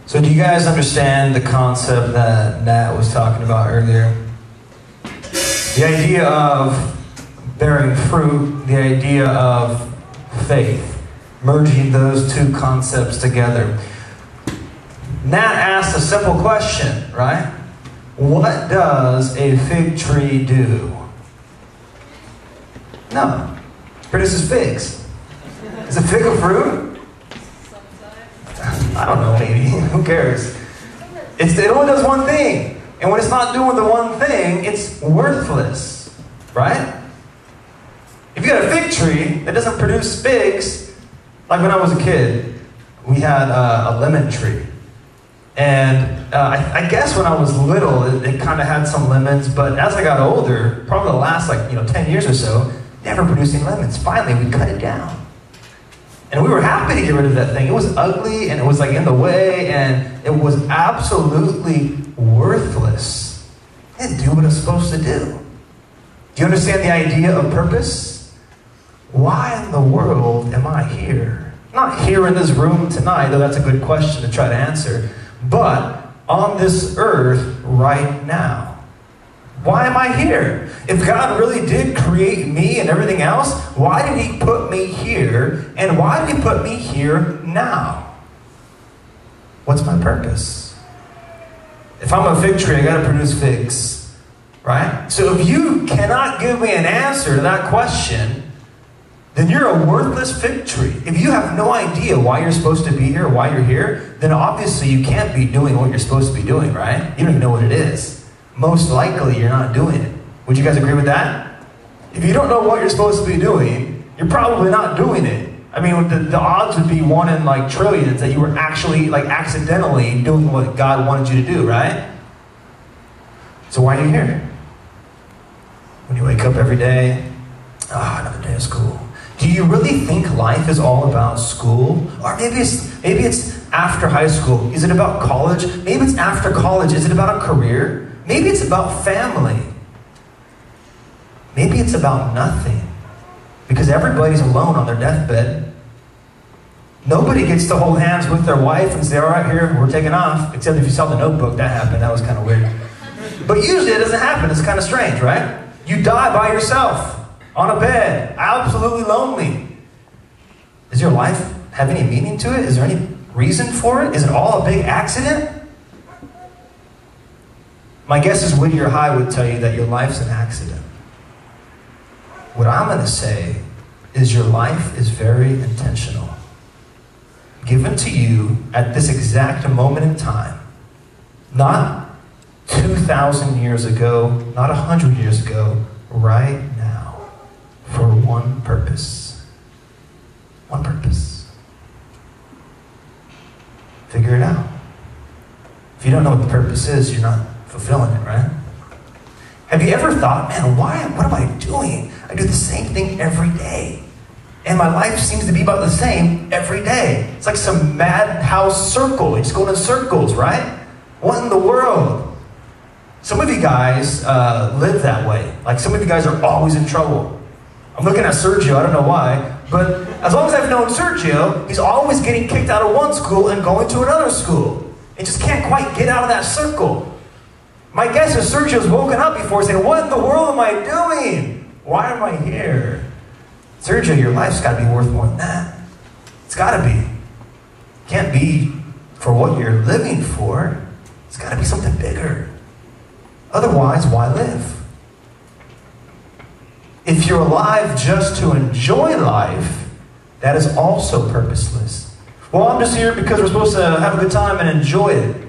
So do you guys understand the concept that Nat was talking about earlier? The idea of bearing fruit, the idea of faith, merging those two concepts together. Nat asked a simple question, right? What does a fig tree do? No, it produces figs. Is a fig a fruit? I don't know, maybe. Who cares? It only does one thing. And when it's not doing the one thing, it's worthless. Right? If you got a fig tree that doesn't produce figs, like when I was a kid, we had a lemon tree. And I guess when I was little, it kind of had some lemons, but as I got older, probably the last 10 years or so, never producing lemons. Finally, we cut it down. And we were happy to get rid of that thing. It was ugly, and it was in the way, and it was absolutely worthless. It didn't do what it was supposed to do. Do you understand the idea of purpose? Why in the world am I here? Not here in this room tonight, though that's a good question to try to answer, but on this earth right now. Why am I here? If God really did create me and everything else, why did He put me here? And why did He put me here now? What's my purpose? If I'm a fig tree, I got to produce figs, right? So if you cannot give me an answer to that question, then you're a worthless fig tree. If you have no idea why you're supposed to be here, why you're here, then obviously you can't be doing what you're supposed to be doing, right? You don't even know what it is. Most likely you're not doing it. Would you guys agree with that? If you don't know what you're supposed to be doing, you're probably not doing it. I mean, the odds would be 1 in trillions that you were actually accidentally doing what God wanted you to do, right? So why are you here? When you wake up every day, another day of school. Do you really think life is all about school? Or maybe it's after high school. Is it about college? Maybe it's after college. Is it about a career? Maybe it's about family. Maybe it's about nothing. Because everybody's alone on their deathbed. Nobody gets to hold hands with their wife and say, all right, here, we're taking off. Except if you saw The Notebook, that happened. That was kind of weird. But usually it doesn't happen. It's kind of strange, right? You die by yourself, on a bed, absolutely lonely. Does your life have any meaning to it? Is there any reason for it? Is it all a big accident? My guess is Whittier High would tell you that your life's an accident. What I'm going to say is your life is very intentional. Given to you at this exact moment in time. Not 2,000 years ago, not 100 years ago, right now. For one purpose. One purpose. Figure it out. If you don't know what the purpose is, you're not fulfilling it, right? Have you ever thought, man, what am I doing? I do the same thing every day. And my life seems to be about the same every day. It's like some madhouse circle. You just go in circles, right? What in the world? Some of you guys live that way. Some of you guys are always in trouble. I'm looking at Sergio, I don't know why, but as long as I've known Sergio, he's always getting kicked out of one school and going to another school. He just can't quite get out of that circle. My guess is Sergio's woken up before saying, what in the world am I doing? Why am I here? Sergio, your life's got to be worth more than that. It's got to be. It can't be for what you're living for. It's got to be something bigger. Otherwise, why live? If you're alive just to enjoy life, that is also purposeless. Well, I'm just here because we're supposed to have a good time and enjoy it.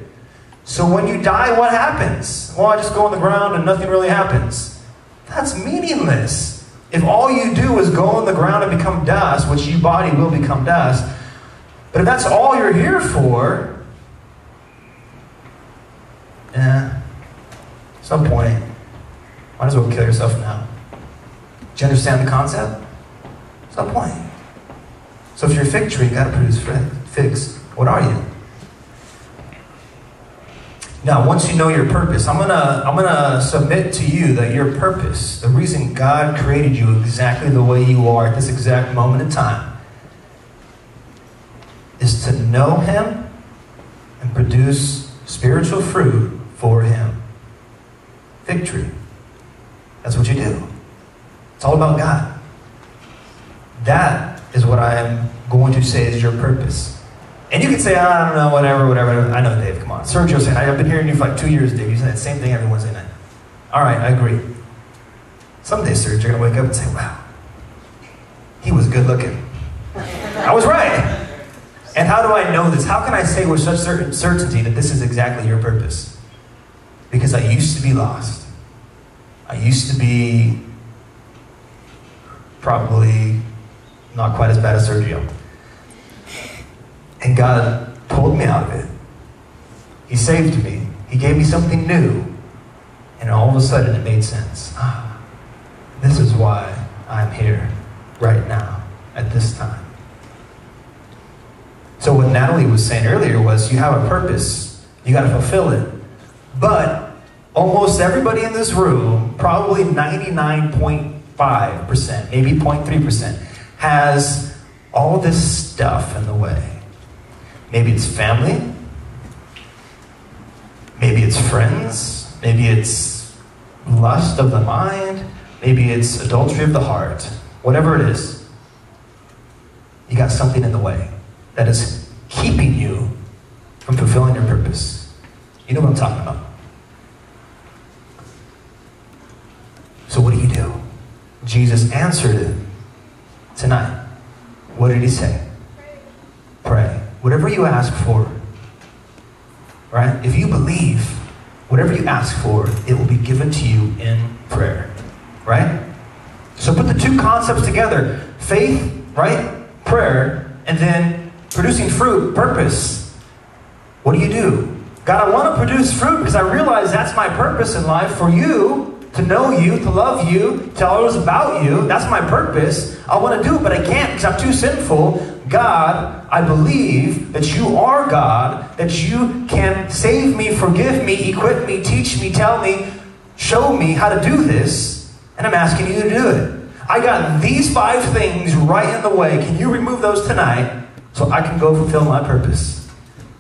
So when you die, what happens? Well, I just go on the ground and nothing really happens. That's meaningless. If all you do is go on the ground and become dust, which your body will become dust, but if that's all you're here for, there's no point. Might as well kill yourself now. Do you understand the concept? There's no point. So if you're a fig tree, you got to produce figs. What are you? Now, once you know your purpose, I'm gonna submit to you that your purpose, the reason God created you exactly the way you are at this exact moment in time, is to know Him and produce spiritual fruit for Him. Victory. That's what you do. It's all about God. That is what I am going to say is your purpose. And you can say, I don't know, whatever. I know, Dave, come on. Sergio said, I've been hearing you for like 2 years, Dave. You say that same thing every Wednesday night. All right, I agree. Someday, Sergio, you're going to wake up and say, wow, he was good looking. I was right. And how do I know this? How can I say with such certainty that this is exactly your purpose? Because I used to be lost. I used to be probably not quite as bad as Sergio. And God pulled me out of it. He saved me. He gave me something new. And all of a sudden it made sense. This is why I'm here right now at this time. So what Natalie was saying earlier was you have a purpose. You got to fulfill it. But almost everybody in this room, probably 99.5%, maybe 0.3%, has all this stuff in the way. Maybe it's family. Maybe it's friends. Maybe it's lust of the mind. Maybe it's adultery of the heart. Whatever it is, you got something in the way that is keeping you from fulfilling your purpose. You know what I'm talking about. So what do? Jesus answered it tonight. What did He say? Pray. Whatever you ask for, right? If you believe, whatever you ask for, it will be given to you in prayer, right? So put the two concepts together. Faith, right? Prayer, and then producing fruit, purpose. What do? God, I want to produce fruit because I realize that's my purpose in life, for you, to know you, to love you, tell others about you. That's my purpose. I want to do it, but I can't because I'm too sinful. God, I believe that you are God, that you can save me, forgive me, equip me, teach me, tell me, show me how to do this, and I'm asking you to do it. I got these 5 things right in the way. Can you remove those tonight so I can go fulfill my purpose?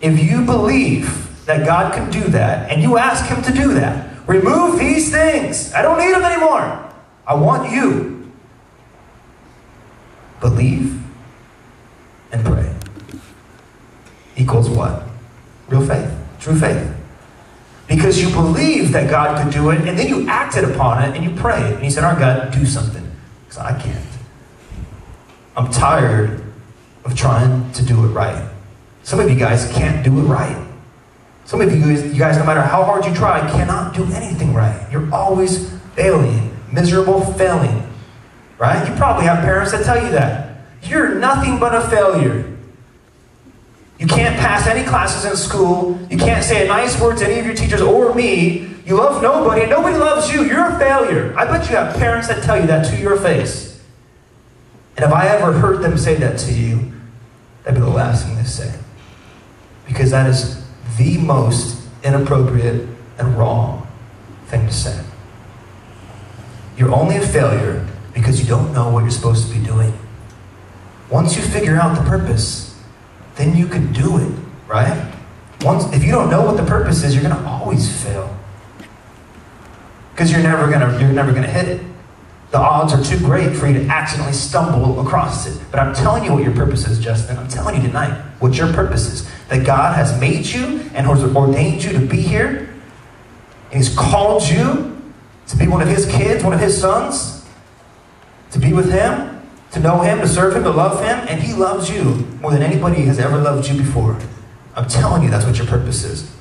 If you believe that God can do that, and you ask Him to do that, remove these things. I don't need them anymore. I want you. Believe and pray. Equals what? Real faith. True faith. Because you believe that God could do it, and then you acted upon it, and you prayed. And you said, all right, God, do something. Because I can't. I'm tired of trying to do it right. Some of you guys can't do it right. Some of you guys, no matter how hard you try, cannot do anything right. You're always failing. Miserable failing. Right? You probably have parents that tell you that. You're nothing but a failure. You can't pass any classes in school. You can't say a nice word to any of your teachers or me. You love nobody, and nobody loves you. You're a failure. I bet you have parents that tell you that to your face. And if I ever heard them say that to you, that'd be the last thing they say. Because that is the most inappropriate and wrong thing to say. You're only a failure because you don't know what you're supposed to be doing. Once you figure out the purpose, then you can do it, right? If you don't know what the purpose is, you're going to always fail. Because you're never gonna hit it. The odds are too great for you to accidentally stumble across it. But I'm telling you what your purpose is, Justin. I'm telling you tonight what your purpose is. That God has made you and has ordained you to be here. And He's called you to be one of His kids, one of His sons. To be with Him, to know Him, to serve Him, to love Him. And He loves you more than anybody has ever loved you before. I'm telling you that's what your purpose is.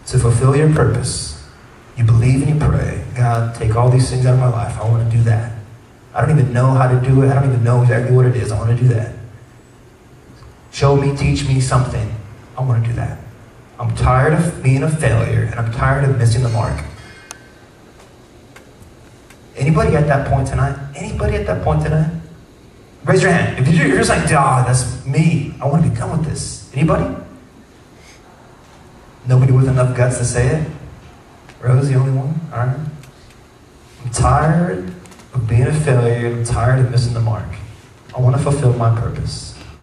To fulfill your purpose, you believe and you pray, God, take all these things out of my life. I want to do that. I don't even know how to do it. I don't even know exactly what it is. I want to do that. Show me, teach me something. I want to do that. I'm tired of being a failure, and I'm tired of missing the mark. Anybody at that point tonight? Anybody at that point tonight? Raise your hand. If you're just like, that's me. I want to be done with this. Anybody? Nobody with enough guts to say it? Rose, the only one? All right. I'm tired of being a failure. I'm tired of missing the mark. I want to fulfill my purpose.